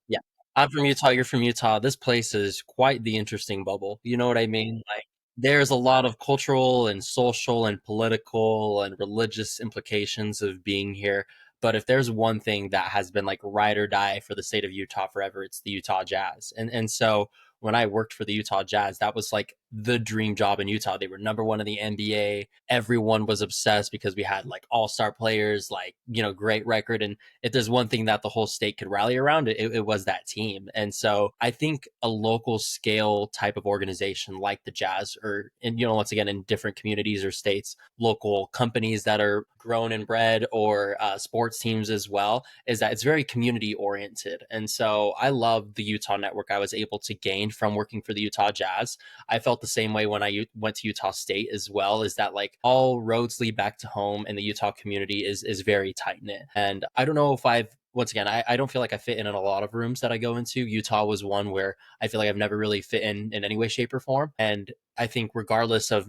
Yeah. I'm from Utah, you're from Utah. This place is quite the interesting bubble. You know what I mean? Like there's a lot of cultural and social and political and religious implications of being here. But if there's one thing that has been like ride or die for the state of Utah forever, it's the Utah Jazz. And so when I worked for the Utah Jazz, that was like the dream job in Utah. They were number one in the NBA. Everyone was obsessed because we had like all-star players, like, great record. And if there's one thing that the whole state could rally around, it was that team. And so I think a local scale type of organization like the Jazz, or, and, once again, in different communities or states, local companies that are grown and bred, or sports teams as well, is that it's very community oriented. And so I love the Utah network I was able to gain from working for the Utah Jazz. I felt the same way when I went to Utah State as well, is that like all roads lead back to home, and the Utah community is very tight knit. And I don't know if I've once again, I don't feel like I fit in a lot of rooms that I go into. Utah was one where I feel like I've never really fit in any way, shape, or form. And I think regardless of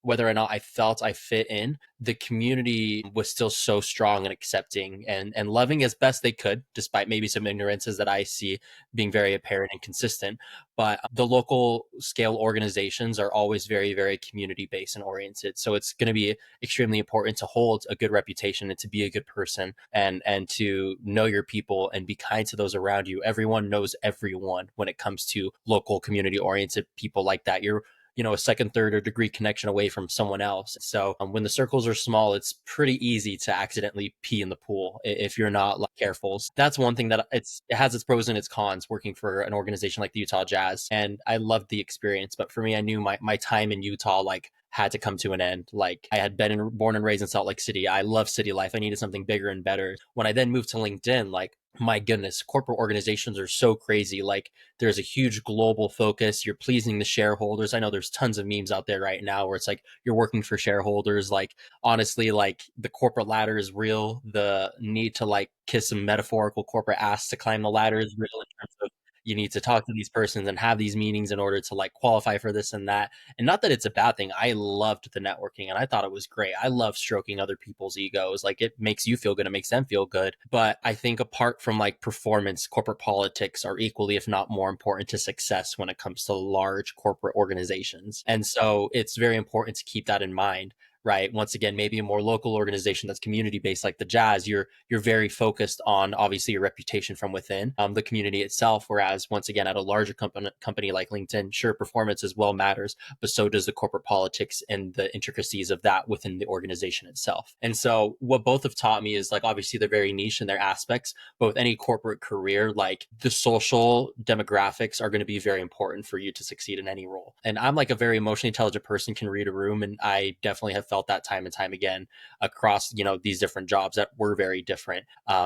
whether or not I felt I fit in, the community was still so strong and accepting and loving as best they could, despite maybe some ignorances that I see being very apparent and consistent. But the local scale organizations are always very, very community based and oriented. So it's going to be extremely important to hold a good reputation and to be a good person, and to know your people and be kind to those around you. Everyone knows everyone when it comes to local community oriented people like that. You're a second, third, or degree connection away from someone else. So when the circles are small, it's pretty easy to accidentally pee in the pool if you're not like careful. So that's one thing that it has its pros and its cons working for an organization like the Utah Jazz. And I loved the experience. But for me, I knew my time in Utah, like, had to come to an end. Like, I had born and raised in Salt Lake City. I love city life. I needed something bigger and better. When I then moved to LinkedIn, like, my goodness, corporate organizations are so crazy. Like, there's a huge global focus. You're pleasing the shareholders. I know there's tons of memes out there right now where it's like you're working for shareholders. Like, honestly, like, the corporate ladder is real. The need to like kiss some metaphorical corporate ass to climb the ladder is real, in terms of you need to talk to these persons and have these meetings in order to like qualify for this and that. And not that it's a bad thing. I loved the networking and I thought it was great. I love stroking other people's egos. Like, it makes you feel good. It makes them feel good. But I think apart from like performance, corporate politics are equally, if not more important to success when it comes to large corporate organizations. And so it's very important to keep that in mind. Right. Once again, maybe a more local organization that's community based like the Jazz, you're very focused on obviously your reputation from within the community itself. Whereas once again, at a larger company like LinkedIn, sure, performance as well matters, but so does the corporate politics and the intricacies of that within the organization itself. And so what both have taught me is, like, obviously they're very niche in their aspects, but with any corporate career, like, the social demographics are going to be very important for you to succeed in any role. And I'm like a very emotionally intelligent person, can read a room, and I definitely have felt that time and time again across these different jobs that were very different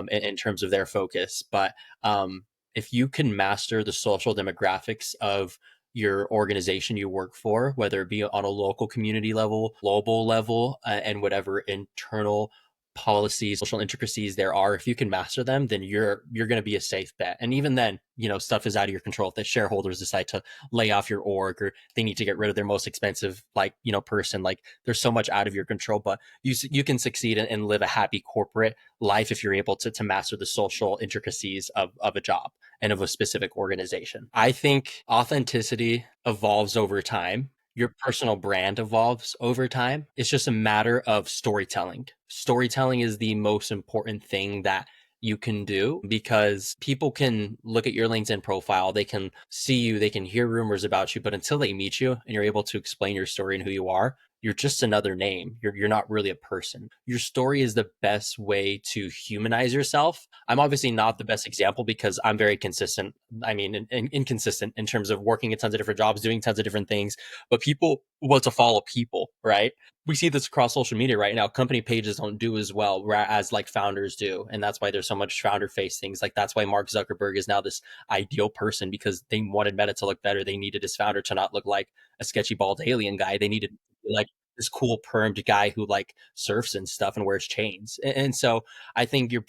in terms of their focus. But if you can master the social demographics of your organization you work for, whether it be on a local community level, global level, and whatever internal policies, social intricacies there are, if you can master them, then you're going to be a safe bet. And even then, stuff is out of your control. If the shareholders decide to lay off your org, or they need to get rid of their most expensive person, like, there's so much out of your control. But you can succeed and live a happy corporate life if you're able to master the social intricacies of a job and of a specific organization. I think authenticity evolves over time. Your personal brand evolves over time. It's just a matter of storytelling. Storytelling is the most important thing that you can do, because people can look at your LinkedIn profile, they can see you, they can hear rumors about you, but until they meet you and you're able to explain your story and who you are, you're just another name. You're not really a person. Your story is the best way to humanize yourself. I'm obviously not the best example because I'm very consistent. I mean, inconsistent in terms of working at tons of different jobs, doing tons of different things, but people want to follow people, right? We see this across social media right now. Company pages don't do as well as like founders do. And that's why there's so much founder face things. Like, that's why Mark Zuckerberg is now this ideal person, because they wanted Meta to look better. They needed his founder to not look like a sketchy bald alien guy. They needed like this cool permed guy who like surfs and stuff and wears chains. And so I think your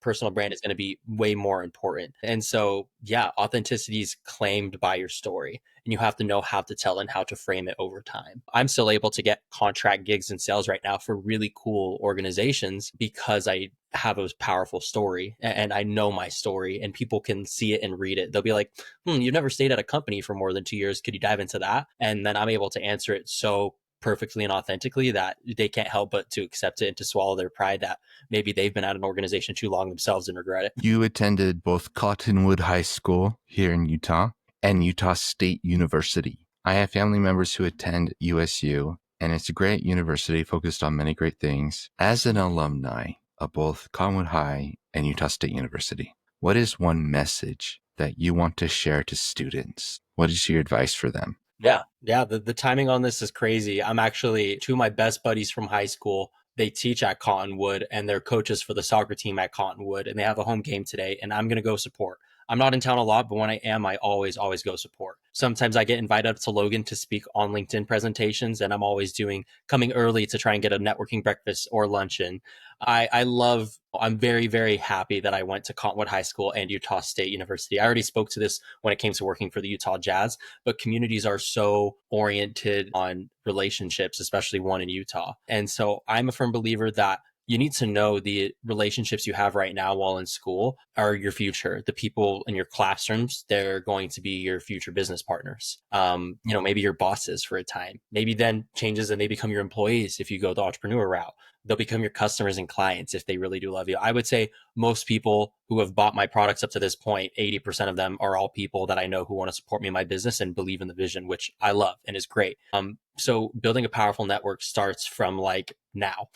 personal brand is going to be way more important. And so, yeah, authenticity is claimed by your story, and you have to know how to tell and how to frame it over time. I'm still able to get contract gigs and sales right now for really cool organizations because I have a powerful story and I know my story, and people can see it and read it. They'll be like, you've never stayed at a company for more than 2 years. Could you dive into that? And then I'm able to answer it so perfectly and authentically that they can't help but to accept it and to swallow their pride that maybe they've been at an organization too long themselves and regret it. You attended both Cottonwood High School here in Utah and Utah State University. I have family members who attend USU, and it's a great university focused on many great things. As an alumni of both Conwood High and Utah State University, what is one message that you want to share to students? What is your advice for them? Yeah. Yeah. The timing on this is crazy. I'm actually two of my best buddies from high school. They teach at Cottonwood and they're coaches for the soccer team at Cottonwood. And they have a home game today. And I'm going to go support. I'm not in town a lot, but when I am, I always go support. Sometimes I get invited up to Logan to speak on LinkedIn presentations, and I'm always coming early to try and get a networking breakfast or lunch in. I'm very, very happy that I went to Cottonwood High School and Utah State University. I already spoke to this when it came to working for the Utah Jazz, but communities are so oriented on relationships, especially one in Utah. And so I'm a firm believer that you need to know the relationships you have right now while in school are your future. The people in your classrooms, they're going to be your future business partners. Maybe your bosses for a time. Maybe then changes and they become your employees if you go the entrepreneur route. They'll become your customers and clients if they really do love you. I would say most people who have bought my products up to this point, 80% of them are all people that I know who want to support me in my business and believe in the vision, which I love and is great. So building a powerful network starts from like now,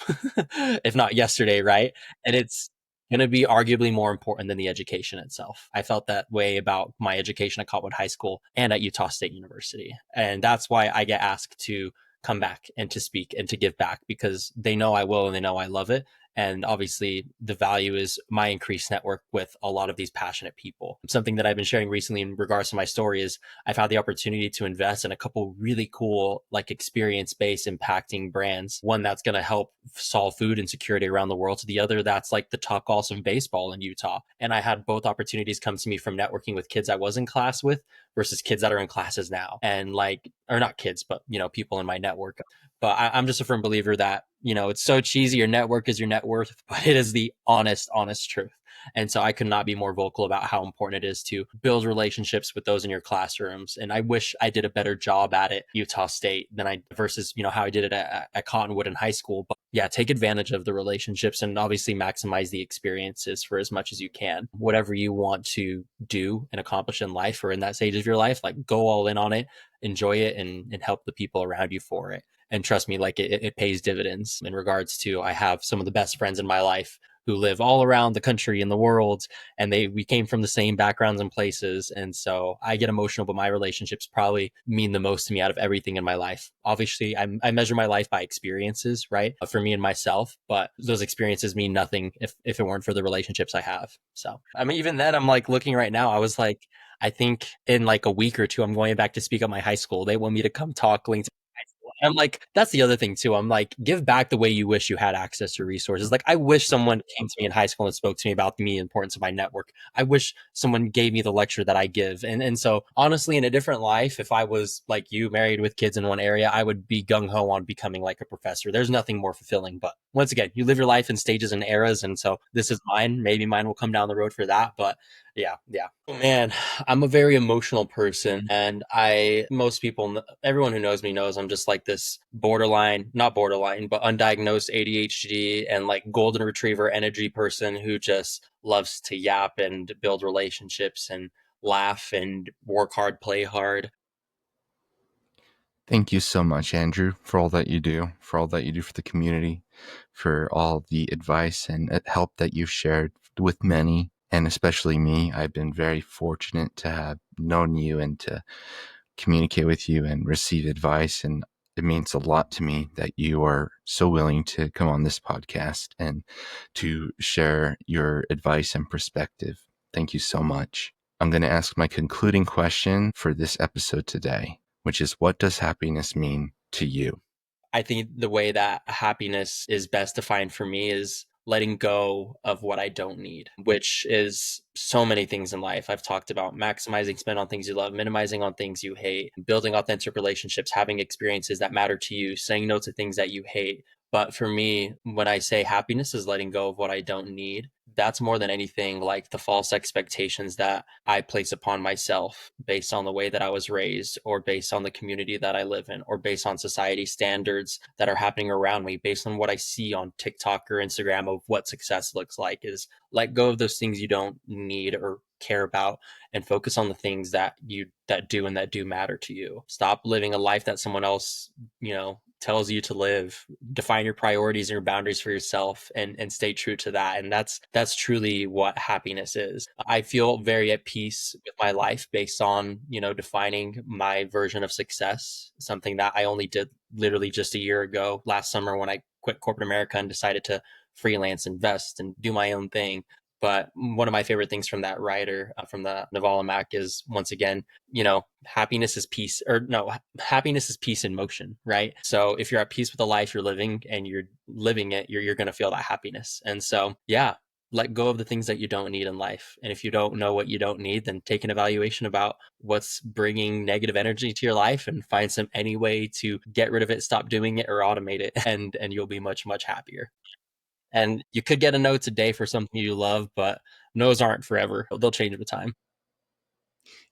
if not yesterday, right? And it's going to be arguably more important than the education itself. I felt that way about my education at Cottonwood High School and at Utah State University. And that's why I get asked to come back and to speak and to give back because they know I will and they know I love it. And obviously, the value is my increased network with a lot of these passionate people. Something that I've been sharing recently in regards to my story is I've had the opportunity to invest in a couple really cool, like experience based impacting brands. One that's going to help solve food insecurity around the world, to the other that's like the Top Golf of baseball in Utah. And I had both opportunities come to me from networking with kids I was in class with versus kids that are in classes now. And like, or not kids, but people in my network. But I'm just a firm believer that, it's so cheesy. Your network is your net worth, but it is the honest truth. And so I could not be more vocal about how important it is to build relationships with those in your classrooms. And I wish I did a better job at it, Utah State, than I versus, how I did it at Cottonwood in high school. But yeah, take advantage of the relationships and obviously maximize the experiences for as much as you can. Whatever you want to do and accomplish in life or in that stage of your life, like go all in on it, enjoy it, and help the people around you for it. And trust me, like it pays dividends in regards to I have some of the best friends in my life who live all around the country and the world, and we came from the same backgrounds and places. And so I get emotional, but my relationships probably mean the most to me out of everything in my life. Obviously, I measure my life by experiences, right? For me and myself, but those experiences mean nothing if it weren't for the relationships I have. So I mean, even then, I'm like looking right now, I was like, I think in like a week or two, I'm going back to speak at my high school. They want me to come talk LinkedIn. I'm like, that's the other thing too. I'm like, give back the way you wish you had access to resources. Like, I wish someone came to me in high school and spoke to me about the importance of my network. I wish someone gave me the lecture that I give. And so honestly, in a different life, if I was like you, married with kids in one area, I would be gung ho on becoming like a professor. There's nothing more fulfilling. But once again, you live your life in stages and eras. And so this is mine. Maybe mine will come down the road for that. But yeah, yeah. Oh, man, I'm a very emotional person, and most people, everyone who knows me knows I'm just like this borderline, not borderline, but undiagnosed ADHD and like golden retriever energy person who just loves to yap and build relationships and laugh and work hard, play hard. Thank you so much, Andrew, for all that you do, for all that you do for the community, for all the advice and help that you've shared with many, and especially me. I've been very fortunate to have known you and to communicate with you and receive advice. And it means a lot to me that you are so willing to come on this podcast and to share your advice and perspective. Thank you so much. I'm going to ask my concluding question for this episode today, which is, what does happiness mean to you? I think the way that happiness is best defined for me is letting go of what I don't need, which is so many things in life. I've talked about maximizing spend on things you love, minimizing on things you hate, building authentic relationships, having experiences that matter to you, saying no to things that you hate. But for me, when I say happiness is letting go of what I don't need, that's more than anything like the false expectations that I place upon myself based on the way that I was raised, or based on the community that I live in, or based on society standards that are happening around me, based on what I see on TikTok or Instagram of what success looks like. Is let go of those things you don't need or care about, and focus on the things that do and that do matter to you. Stop living a life that someone else, tells you to live. Define your priorities and your boundaries for yourself, and stay true to that. And that's truly what happiness is. I feel very at peace with my life based on, defining my version of success, something that I only did literally just a year ago, last summer, when I quit corporate America and decided to freelance, invest, and do my own thing. But one of my favorite things from that writer, from the Naval Mac, is once again, happiness is peace, or no, happiness is peace in motion, right? So if you're at peace with the life you're living and you're living it, you're going to feel that happiness. And so, yeah, let go of the things that you don't need in life. And if you don't know what you don't need, then take an evaluation about what's bringing negative energy to your life, and find any way to get rid of it, stop doing it, or automate it. And you'll be much, much happier. And you could get a no today for something you love, but no's aren't forever. They'll change with time.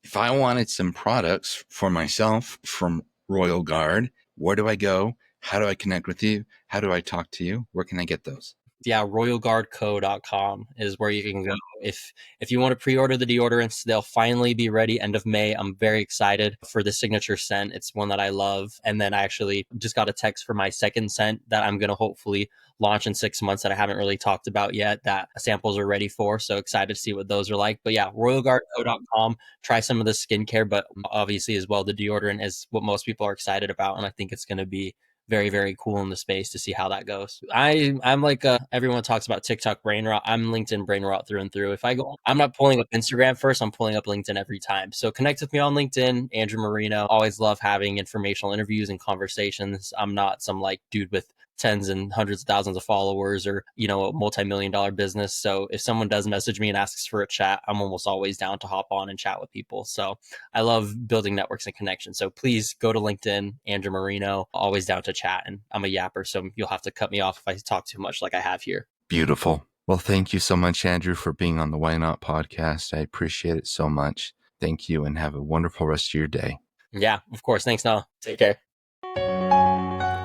If I wanted some products for myself from Royal Guard, where do I go? How do I connect with you? How do I talk to you? Where can I get those? Yeah, royalguardco.com is where you can go. If you want to pre-order the deodorants, they'll finally be ready end of May. I'm very excited for the signature scent. It's one that I love. And then I actually just got a text for my second scent that I'm going to hopefully launch in 6 months, that I haven't really talked about yet, that samples are ready for. So excited to see what those are like. But yeah, royalguardco.com. Try some of the skincare, but obviously as well, the deodorant is what most people are excited about. And I think it's going to be very, very cool in the space to see how that goes. I'm like, everyone talks about TikTok brain rot. I'm LinkedIn brain rot through and through. If I go, I'm not pulling up Instagram first. I'm pulling up LinkedIn every time. So connect with me on LinkedIn, Andrew Marino. Always love having informational interviews and conversations. I'm not some like dude with tens and hundreds of thousands of followers, or a multi-million-dollar business. So if someone does message me and asks for a chat, I'm almost always down to hop on and chat with people. So I love building networks and connections. So please go to LinkedIn, Andrew Marino. Always down to chat. And I'm a yapper, so you'll have to cut me off if I talk too much like I have here. Beautiful. Well, thank you so much, Andrew, for being on the Why Not podcast. I appreciate it so much. Thank you, and have a wonderful rest of your day. Yeah, of course. Thanks, Noah. Take care.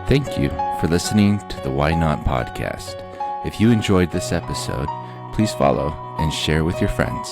Thank you for listening to the Why Not podcast. If you enjoyed this episode, please follow and share with your friends.